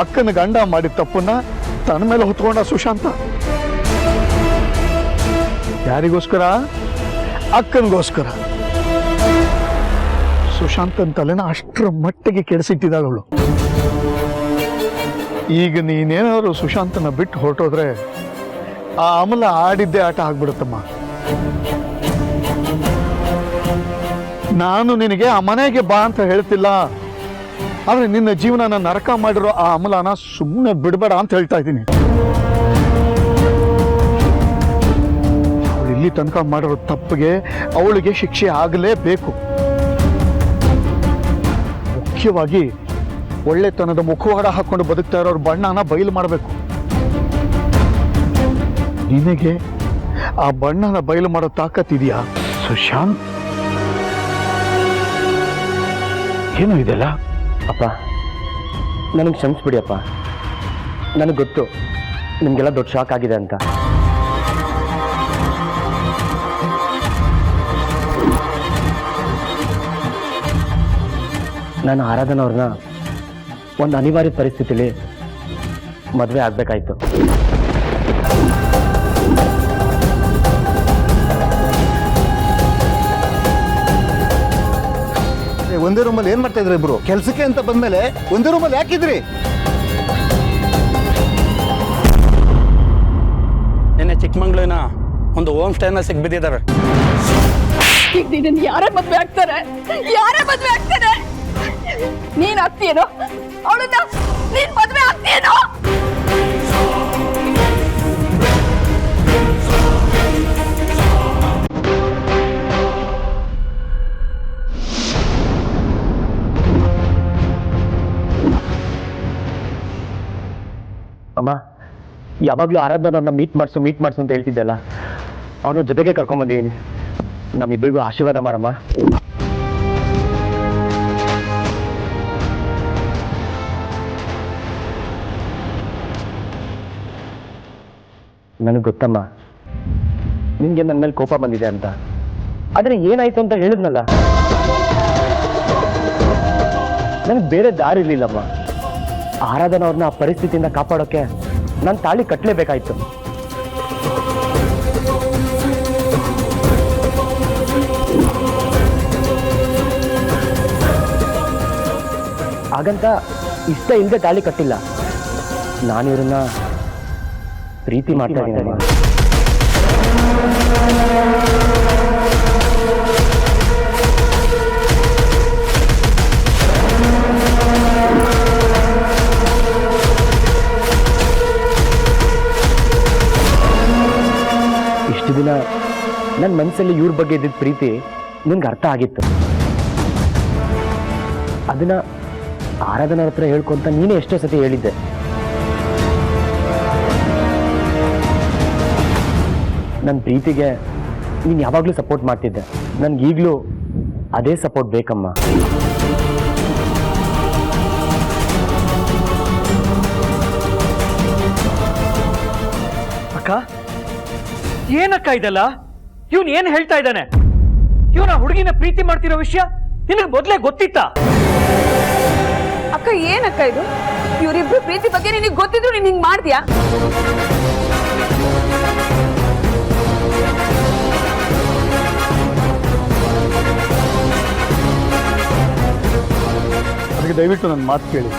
ಅಕ್ಕನ ಗಂಡ ಮಾಡಿದ ತಪ್ಪನ್ನ ತನ್ನ ಮೇಲೆ ಹೊತ್ಕೊಂಡ ಸುಶಾಂತ. ಯಾರಿಗೋಸ್ಕರ? ಅಕ್ಕನಿಗೋಸ್ಕರ. ಸುಶಾಂತನ ತಲೆನ ಅಷ್ಟರ ಮಟ್ಟಿಗೆ ಕೆಡಿಸಿಟ್ಟಿದ್ದಾಳವಳು. ಈಗ ನೀನೇನಾದ್ರು ಸುಶಾಂತನ ಬಿಟ್ಟು ಹೊರಟೋದ್ರೆ ಆ ಅಮಲ ಆಡಿದ್ದೇ ಆಟ ಆಗ್ಬಿಡುತ್ತಮ್ಮ. ನಾನು ನಿನಗೆ ಆ ಮನೆಗೆ ಬಾ ಅಂತ ಹೇಳ್ತಿಲ್ಲ, ಆದ್ರೆ ನಿನ್ನ ಜೀವನನ ನರಕ ಮಾಡಿರೋ ಆ ಅಮಲನ ಸುಮ್ಮನೆ ಬಿಡಬೇಡ ಅಂತ ಹೇಳ್ತಾ ಇದ್ದೀನಿ. ಅವಳು ಇಲ್ಲಿ ತನಕ ಮಾಡಿರೋ ತಪ್ಪಿಗೆ ಅವಳಿಗೆ ಶಿಕ್ಷೆ ಆಗಲೇಬೇಕು. ಮುಖ್ಯವಾಗಿ ಒಳ್ಳೆತನದ ಮುಖವಾಡ ಹಾಕೊಂಡು ಬದುಕ್ತಾ ಇರೋರು ಬಣ್ಣನ ಬಯಲು ಮಾಡಬೇಕು. ನಿನಗೆ ಆ ಬಣ್ಣನ ಬಯಲು ಮಾಡೋ ತಾಕತ್ತಿದೆಯಾ ಸುಶಾಂತ್? ಏನು ಇದೆಲ್ಲ? ಅಪ್ಪ, ನನಗೆ ಕ್ಷಮಿಸ್ಬಿಡಿ ಅಪ್ಪ. ನನಗೆ ಗೊತ್ತು ನಿಮಗೆಲ್ಲ ದೊಡ್ಡ ಶಾಕ್ ಆಗಿದೆ ಅಂತ. ನಾನು ಆರಾಧನಾ ಅವ್ರನ್ನ ಒಂದು ಅನಿವಾರ್ಯ ಪರಿಸ್ಥಿತಿಲಿ ಮದುವೆ ಆಗಬೇಕಾಯ್ತು. ಒಂದೇ ರೂಮಲ್ಲಿ ಏನ್ ಮಾಡ್ತಾ ಇದ್ರಿ ಇಬ್ರು? ಕೆಲ್ಸಕ್ಕೆ ಅಂತ ಬಂದ್ಮೇಲೆ ಒಂದೇ ರೂಮಲ್ಲಿ ಯಾಕಿದ್ರಿ? ನಿನ್ನೆ ಚಿಕ್ಕಮಂಗ್ಳೂರಿನ ಒಂದು ಹೋಮ್ ಸ್ಟೇನ ಸಿಗ್ಬಿದ್ದಿದ್ದಾರೆ. ಈಗ ನೀನು ಯಾರೇ ಮದ್ವೆ ಆಗ್ತಾರೆ? ಯಾರೇ ಮದ್ವೆ ಆಗ್ತಾರೆ? ನೀನ್ ಆಗ್ತೀಯೇನೋ ಅವಳನ್ನ? ನೀನ್ ಮದ್ವೆ ಆಗ್ತೀಯೇನೋ? ಅಮ್ಮ, ಯಾವಾಗಲೂ ಆರಾಧನವ್ರನ್ನ ಮೀಟ್ ಮಾಡಿಸು ಅಂತ ಹೇಳ್ತಿದ್ದಲ್ಲ, ಅವನ ಜೊತೆಗೆ ಕರ್ಕೊಂಬಂದಿದ್ದೀನಿ. ನಮ್ಮಿಬ್ಬರಿಗೂ ಆಶೀರ್ವಾದ ಮಾಡಮ್ಮ. ನನಗೆ ಗೊತ್ತಮ್ಮ ನಿನ್ಗೆ ನನ್ನ ಮೇಲೆ ಕೋಪ ಬಂದಿದೆ ಅಂತ. ಆದರೆ ಏನಾಯ್ತು ಅಂತ ಹೇಳಿದ್ನಲ್ಲ, ನನಗೆ ಬೇರೆ ದಾರಿ ಇರಲಿಲ್ಲಮ್ಮ. ಆರಾಧನಾ ಅವ್ರನ್ನ ಆ ಪರಿಸ್ಥಿತಿಯಿಂದ ಕಾಪಾಡೋಕೆ ನಾನು ತಾಳಿ ಕಟ್ಟಲೇಬೇಕಾಯ್ತು. ಹಾಗಂತ ಇಷ್ಟ ಇಲ್ಲದೆ ತಾಳಿ ಕಟ್ಟಿಲ್ಲ. ನಾನು ಇವ್ರನ್ನ ಪ್ರೀತಿ ಮಾಡ್ತಾ ಇದ್ದೀನಿ. ಇಷ್ಟು ದಿನ ನನ್ನ ಮನಸ್ಸಲ್ಲಿ ಇವ್ರ ಬಗ್ಗೆ ಇದ್ದಿದ್ದ ಪ್ರೀತಿ ನಿನ್ಗೆ ಅರ್ಥ ಆಗಿತ್ತು. ಅದನ್ನ ಆರಾಧನಾ ಹತ್ರ ಹೇಳ್ಕೊಂತ ನೀನೇ ಎಷ್ಟೋ ಸತಿ ಹೇಳಿದ್ದೆ. ನನ್ನ ಪ್ರೀತಿಗೆ ನೀನು ಯಾವಾಗಲೂ ಸಪೋರ್ಟ್ ಮಾಡ್ತಿದ್ದೆ. ನನ್ಗೀಗಲೂ ಅದೇ ಸಪೋರ್ಟ್ ಬೇಕಮ್ಮ. ಅಕ್ಕ, ಏನಕ್ಕ ಇದೆಲ್ಲ? ಇವನ್ ಏನ್ ಹೇಳ್ತಾ ಇದ್ದಾನೆ? ಇವನ ಹುಡುಗಿನ ಪ್ರೀತಿ ಮಾಡ್ತಿರೋ ವಿಷಯ ನಿನಗೆ ಮೊದಲೇ ಗೊತ್ತಿತ್ತಾ? ಅಕ್ಕ, ಏನಕ್ಕ ಇದು? ಇವರಿಬ್ರು ಪ್ರೀತಿ ಬಗ್ಗೆ ನಿನಗೆ ಗೊತ್ತಿದ್ರು ನೀನ್ ಹಿಂಗ್ ಮಾಡ್ತೀಯಾ? ಅದಕ್ಕೆ ದಯವಿಟ್ಟು ನನ್ನ ಮಾತು ಕೇಳಿ.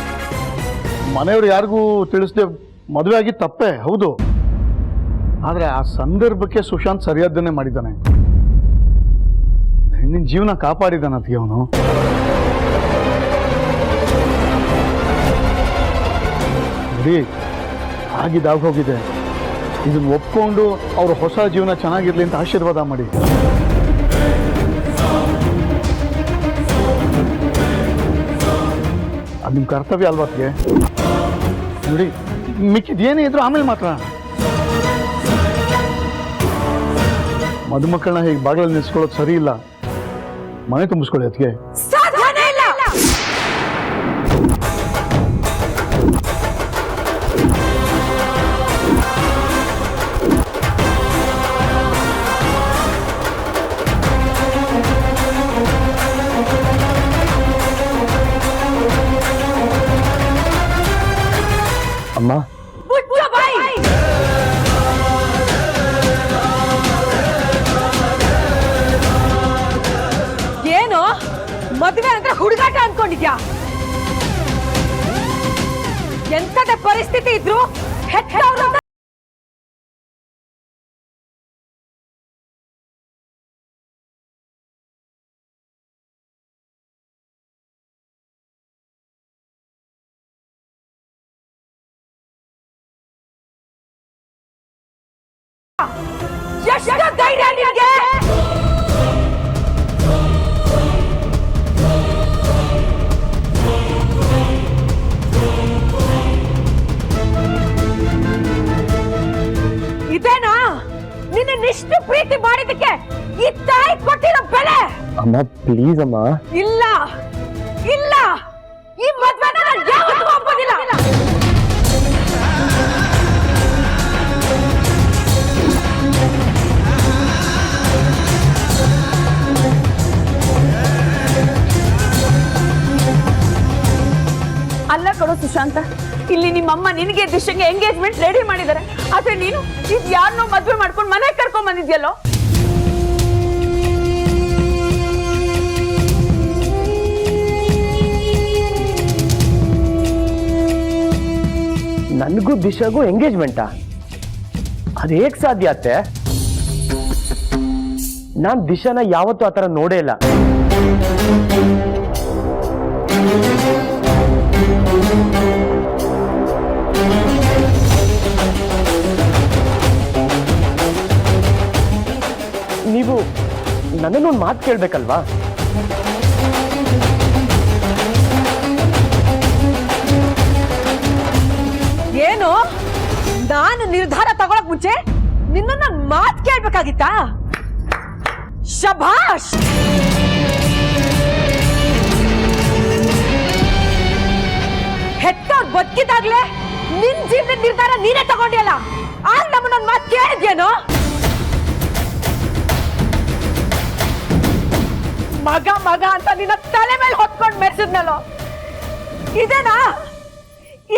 ಮನೆಯವರು ಯಾರಿಗೂ ತಿಳಿಸದೆ ಮದುವೆ ಆಗಿ ತಪ್ಪೇ ಹೌದು, ಆದರೆ ಆ ಸಂದರ್ಭಕ್ಕೆ ಸುಶಾಂತ್ ಸರಿಯಾದ್ದನ್ನೇ ಮಾಡಿದ್ದಾನೆ. ಹೆಣ್ಣಿನ ಜೀವನ ಕಾಪಾಡಿದ್ದಾನಂತೆ ಅವನು. ನೋಡಿ, ಆಗಿದಾಗ ಹೋಗಿದೆ. ಇದನ್ನು ಒಪ್ಕೊಂಡು ಅವ್ರ ಹೊಸ ಜೀವನ ಚೆನ್ನಾಗಿರ್ಲಿ ಅಂತ ಆಶೀರ್ವಾದ ಮಾಡಿ. ಅದು ನಿಮ್ಮ ಕರ್ತವ್ಯ ಅಲ್ವಾತ್ಗೆ. ನೋಡಿ, ಮಿಕ್ಕಿದೇನೇ ಇದ್ರು ಆಮೇಲೆ ಮಾತ್ರ. ಮದುಮಕ್ಕಳನ್ನ ಹೀಗೆ ಬಾಗಿಲಲ್ಲಿ ನಿಲ್ಸ್ಕೊಳ್ಳೋದು ಸರಿ ಇಲ್ಲ. ಮನೆ ತುಂಬಿಸ್ಕೊಳ್ಳಿ ಅದಕ್ಕೆ. ಅಮ್ಮ ಮುಚ್ಚ ಬಾಯಿ. ಏನು ಮದುವೆ ಅಂದ್ರೆ ಹುಡುಗಾಟ ಅನ್ಕೊಂಡಿದ್ಯಾ? ಎಂತದ ಪರಿಸ್ಥಿತಿ ಇದ್ರು ಹೆತ್ತವ್ರು ಅಂತ ಎಷ್ಟು ಧೈರ್ಯ ನಿನಗೆ? ಇದೇನಾ ನಿನ್ನ ನಿಷ್ಠ ಪ್ರೀತಿ ಮಾಡಿದಕ್ಕೆ ಈ ತಾಯಿ ಕೊಟ್ಟಿರೋ ಬೆಲೆ? ಅಮ್ಮ ಪ್ಲೀಸ್ ಅಮ್ಮ. ಇಲ್ಲ ಇಲ್ಲ, ಈ ಮದ್ವೆನ ನಾನು ಯಾವತ್ತೂ ಒಪ್ಪೋದಿಲ್ಲ. ಅಲ್ಲ ಕಣೋ ಸುಶಾಂತ, ಇಲ್ಲಿ ನಿಮ್ಮಮ್ಮ ನಿನಗೆ ದಿಶೆಗೆ ಎಂಗೇಜ್ಮೆಂಟ್ ರೆಡಿ ಮಾಡಿದ್ದಾರೆ, ಆದ್ರೆ ನೀನು ಇದು ಯಾರನ್ನೋ ಮದ್ವೆ ಮಾಡ್ಕೊಂಡು ಮನೆಗೆ ಕರ್ಕೊಂಡ್ ಬಂದಿದ್ಯಲ್ಲೋ. ನನಗೂ ದಿಶಾಗೂ ಎಂಗೇಜ್ಮೆಂಟಾ? ಅದು ಹೇಗ್ ಸಾಧ್ಯ ಅತ್ತೆ? ನಾನ್ ದಿಶಾನ ಯಾವತ್ತೂ ಆತರ ನೋಡೇ ಇಲ್ಲ. ನೀವು ನನ್ನನ್ನೊಂದು ಮಾತು ಕೇಳ್ಬೇಕಲ್ವಾ? ಏನು? ನಾನು ನಿರ್ಧಾರ ತಗೊಳಕ್ ಮುಂಚೆ ನಿನ್ನ ಮಾತು ಕೇಳ್ಬೇಕಾಗಿತ್ತಾ? ಶಭಾಷ್! ಹೆತ್ತವ್ರು ಬದುಕಿದಾಗ್ಲೇ ನಿನ್ ಜೀವನದ ನಿರ್ಧಾರ ನೀನೇ ತಗೊಂಡಿಯಲ್ಲ, ಆಗ ನಮ್ಮನ್ನ ಮಾತು ಕೇಳಿದ್ಯೇನೋ? ಮಗ ಮಗ ಅಂತ ನಿನ್ನ ತಲೆ ಮೇಲೆ ಹೊತ್ಕೊಂಡು ಮೆರೆಸಿದ್ನಲ್ಲೋ, ಇದೇನಾ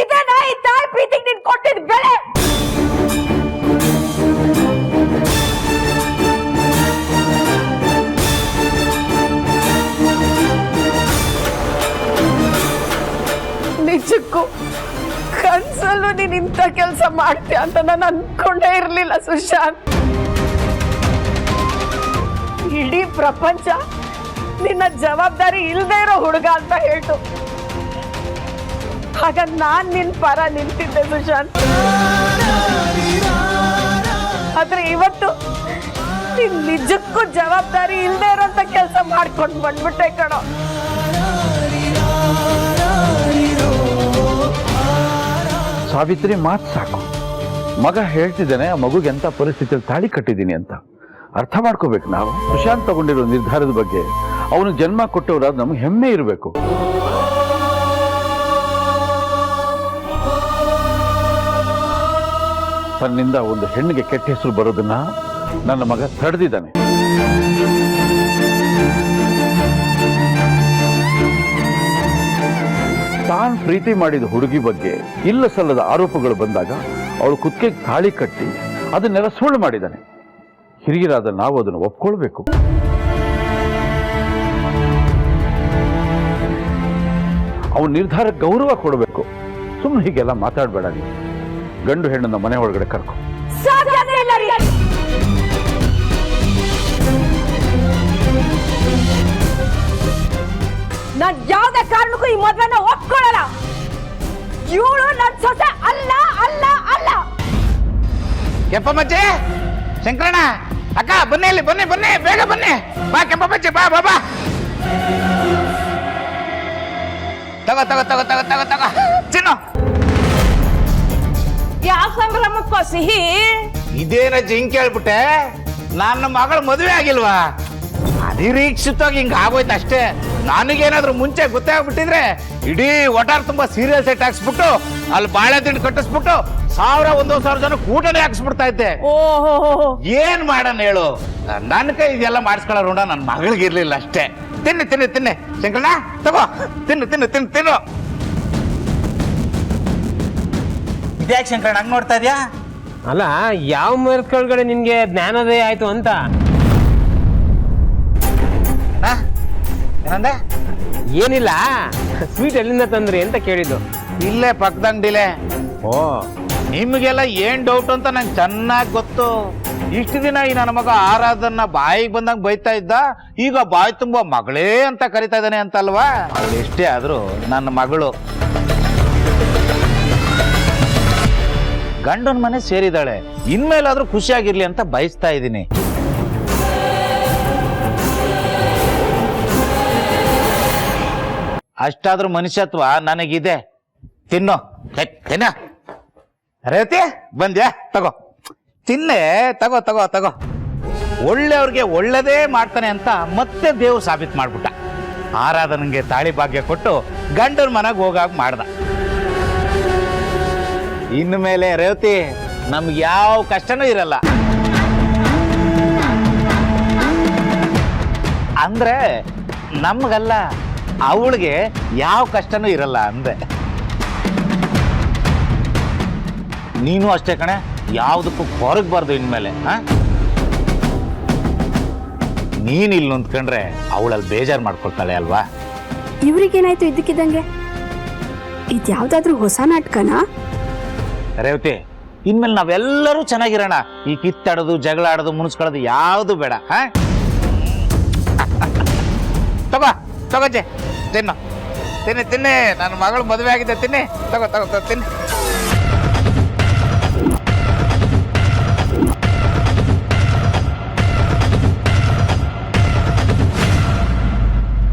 ಇದೇನಾ ಈ ತಾಯಿ ಪ್ರೀತಿಗೆ ನೀನ್ ಕೊಟ್ಟಿದ್ ಬೆಲೆ? ನಿಜಕ್ಕೂ ಕನ್ಸಲ್ಲೂ ನೀನ್ ಇಂಥ ಕೆಲಸ ಮಾಡ್ತೀಯ ಅಂತ ನಾನು ಅನ್ಕೊಂಡೇ ಇರ್ಲಿಲ್ಲ ಸುಶಾಂತ್. ಇಡೀ ಪ್ರಪಂಚ ನಿನ್ನ ಜವಾಬ್ದಾರಿ ಇಲ್ದೇ ಇರೋ ಹುಡುಗ ಅಂತ ಹೇಳ್ತು, ಆಗ ನಾನ್ ನಿನ್ ಪರ ನಿಂತಿದ್ದೆ ಸುಶಾಂತ್. ಆದ್ರೆ ಇವತ್ತು ನೀನ್ ನಿಜಕ್ಕೂ ಜವಾಬ್ದಾರಿ ಇಲ್ದೇ ಇರೋಂತ ಕೆಲಸ ಮಾಡ್ಕೊಂಡು ಬಂದ್ಬಿಟ್ಟೆ ಕಣೋ. ಸಾವಿತ್ರಿ ಮಾತು ಸಾಕು. ಮಗ ಹೇಳ್ತಿದ್ದಾನೆ ಆ ಮಗುಗೆ ಎಂತ ಪರಿಸ್ಥಿತಿಯಲ್ಲಿ ತಾಳಿ ಕಟ್ಟಿದ್ದೀನಿ ಅಂತ. ಅರ್ಥ ಮಾಡ್ಕೋಬೇಕು ನಾವು. ಸುಶಾಂತ್ ತಗೊಂಡಿರೋ ನಿರ್ಧಾರದ ಬಗ್ಗೆ ಅವನು ಜನ್ಮ ಕೊಟ್ಟವರಾದ ನಮ್ಗೆ ಹೆಮ್ಮೆ ಇರಬೇಕು. ತನ್ನಿಂದ ಒಂದು ಹೆಣ್ಣಿಗೆ ಕೆಟ್ಟ ಹೆಸರು ಬರೋದನ್ನ ನನ್ನ ಮಗ ತಡೆದಿದ್ದಾನೆ. ತಾನು ಪ್ರೀತಿ ಮಾಡಿದ ಹುಡುಗಿ ಬಗ್ಗೆ ಇಲ್ಲ ಸಲ್ಲದ ಆರೋಪಗಳು ಬಂದಾಗ ಅವಳು ಕುತ್ತಿಗೆಗೆ ತಾಳಿ ಕಟ್ಟಿ ಅದನ್ನೆಲ್ಲ ಸುಳ್ಳು ಮಾಡಿದ್ದಾನೆ. ಹಿರಿಯರಾದ ನಾವು ಅದನ್ನು ಒಪ್ಕೊಳ್ಬೇಕು. ಅವನ ನಿರ್ಧಾರಕ್ಕೆ ಗೌರವ ಕೊಡಬೇಕು. ಸುಮ್ಮನೆ ಹೀಗೆಲ್ಲ ಮಾತಾಡಬೇಡ. ನೀವು ಗಂಡು ಹೆಣ್ಣನ್ನ ಮನೆ ಒಳಗಡೆ ಕರ್ಕೊ. ನಾನ್ ಯಾವ್ದೇ ಕಾರಣಕ್ಕೂ ಈ ಮದ್ವೆನ ಒಪ್ಕೊಳ್ಳಲ್ಲ. ಇವಳು ನನ್ ಸೊಸೆ ಅಲ್ಲ ಅಲ್ಲ ಅಲ್ಲ. ಕೆಂಪಮ್ಮಜ್ಜಿ, ಶಂಕರಣ್ಣ, ಅಕ್ಕ ಬನ್ನಿ, ಇಲ್ಲಿ ಬನ್ನಿ ಬನ್ನಿ, ಬೇಗ ಬನ್ನಿ. ಬಾ ಕೆಂಪಮ್ಮಜ್ಜಿ, ಬಾ ಬಾ ಬಾ. ತಗೋ ತಗೋ ತಗೋ ತಗೋ ತಗೋ ತಗೋ ಚಿನ್ನು. ಯಾವ ಸಂಭ್ರಮಕ್ಕೋ ಸಿಹಿ? ಇದೇನ ಜಿಂಕ್ ಹೇಳ್ಬಿಟ್ಟೆ, ನನ್ನ ಮಗಳ ಮದುವೆ ಆಗಿಲ್ವಾ? ಅನಿರೀಕ್ಷಿತವಾಗಿ ಹಿಂಗ ಆಗೋಯ್ತು ಅಷ್ಟೇ. ನನಗೇನಾದ್ರೂ ಮುಂಚೆ ಗೊತ್ತೇ ಆಗ್ಬಿಟ್ಟಿದ್ರೆ ಇಡೀ ಒಟಾರ್ ತುಂಬಾ ಸೀರಿಯಲ್ ಸೆಟ್ ಹಾಕ್ಸ್ಬಿಟ್ಟು ಅಲ್ಲಿ ಬಾಳೆ ತಿಂಡಿ ಕಟ್ಟಿಸ್ಬಿಟ್ಟು 1,000-1,500 ಜನ ಕೂಟನೇ ಹಾಕ್ಸ್ಬಿಡ್ತಾ ಇದ್ದೆ. ಓಹೋ, ಏನ್ ಮಾಡೋಣ ಹೇಳು, ನನ್ನ ಕೈ ಇದೆಲ್ಲ ಮಾಡಿಸ್ಕೊಳ್ಳೋ ಋಣ ನನ್ನ ಮಗಳಿಗಿರ್ಲಿಲ್ಲ ಅಷ್ಟೇ. ತಿನ್ನಿ ತಿನ್ನಿ ತಿನ್ನಿ ಶಂಕರಣ್ಣ, ತಗೋ ತಿನ್ನು ತಿನ್ನು ತಿನ್ನು ತಿನ್ನು. ಇದ್ಯಾಕೆ ಶಂಕರಣ್ಣ ಹಂಗ್ ನೋಡ್ತಾ ಇದ್ಯಾ? ಅಲ್ಲ ಯಾವ ಮರದ ಕೆಳಗಡೆ ನಿನ್ಗೆ ಜ್ಞಾನೋದಯ ಆಯ್ತು ಅಂತ. ಏನಂದೆ? ಏನಿಲ್ಲ, ಸ್ವೀಟ್ ಎಲ್ಲಿಂದ ತಂದ್ರಿ ಅಂತ ಕೇಳಿದ್ದು. ಇಲ್ಲೇ ಪಕ್ಕದಂಗಡಿಲೆ. ಓ, ನಿಮ್ಗೆಲ್ಲ ಏನ್ ಡೌಟ್ ಅಂತ ನಂಗೆ ಚೆನ್ನಾಗಿ ಗೊತ್ತು. ಇಷ್ಟು ದಿನ ಈ ನನ್ನ ಮಗ ಆರಾಧನ್ನ ಬಾಯಿಗೆ ಬಂದಂಗೆ ಬೈತಾ ಇದ್ದ, ಈಗ ಬಾಯಿ ತುಂಬಾ ಮಗಳೇ ಅಂತ ಕರಿತಾ ಇದ್ದಾನೆ ಅಂತಲ್ವಾ? ಅವಳು ಎಷ್ಟೇ ಆದ್ರೂ ನನ್ನ ಮಗಳು. ಗಂಡನ ಮನೆ ಸೇರಿದಾಳೆ, ಇನ್ಮೇಲಾದ್ರೂ ಖುಷಿಯಾಗಿರ್ಲಿ ಅಂತ ಬಯಸ್ತಾ ಇದ್ದೀನಿ. ಅಷ್ಟಾದ್ರೂ ಮನುಷ್ಯತ್ವ ನನಗಿದೆ. ತಿನ್ನೋ ತಿನ್ನ. ರೇತಿ ಬಂದ್ಯಾ? ತಗೋ ತಿನ್ನೆ, ತಗೋ ತಗೋ ತಗೋ. ಒಳ್ಳೆಯವ್ರಿಗೆ ಒಳ್ಳೆದೇ ಮಾಡ್ತಾನೆ ಅಂತ ಮತ್ತೆ ದೇವ್ರು ಸಾಬೀತು ಮಾಡ್ಬಿಟ್ಟ. ಆರಾಧನೆಗೆ ತಾಳಿ ಭಾಗ್ಯ ಕೊಟ್ಟು ಗಂಡನ ಮನೆಗೆ ಹೋಗಾಗ ಮಾಡ್ದ. ಇನ್ಮೇಲೆ ರೇವತಿ ನಮ್ಗೆ ಯಾವ ಕಷ್ಟನೂ ಇರಲ್ಲ. ಅಂದ್ರೆ ನಮ್ಗಲ್ಲ, ಅವಳಿಗೆ ಯಾವ ಕಷ್ಟನೂ ಇರಲ್ಲ ಅಂದೆ. ನೀನು ಅಷ್ಟೇ ಕಣೆ, ಯಾವುದಕ್ಕೂ ಹೊರಗಬಾರ್ದು ಇನ್ಮೇಲೆ. ನೀನ್ ಇಲ್ಲಿ ನಿಂತ್ಕೊಂಡ್ರೆ ಅವಳಲ್ಲಿ ಬೇಜಾರು ಮಾಡ್ಕೊಳ್ತಾಳೆ ಅಲ್ವಾ? ಇವ್ರಿಗೇನಾಯ್ತು ಇದ್ದಕ್ಕಿದ್ದಂಗೆ? ಇದ್ಯಾವ್ದಾದ್ರೂ ಹೊಸ ನಾಟಕನಾ? ರೇವತಿ, ಇನ್ಮೇಲೆ ನಾವೆಲ್ಲರೂ ಚೆನ್ನಾಗಿರೋಣ. ಈ ಕಿತ್ತಾಡೋದು, ಜಗಳ ಆಡೋದು, ಮುನ್ಸ್ಕೊಳ್ಳೋದು ಯಾವುದು ಬೇಡ. ತಗೋ ತಗೋಜೆ, ತಿನ್ನು ತಿನ್ನಿ ತಿನ್ನಿ. ನನ್ನ ಮಗಳು ಮದುವೆ ಆಗಿದೆ, ತಿನ್ನಿ. ತಗೋ ತಗೋ ತಿನ್ನಿ.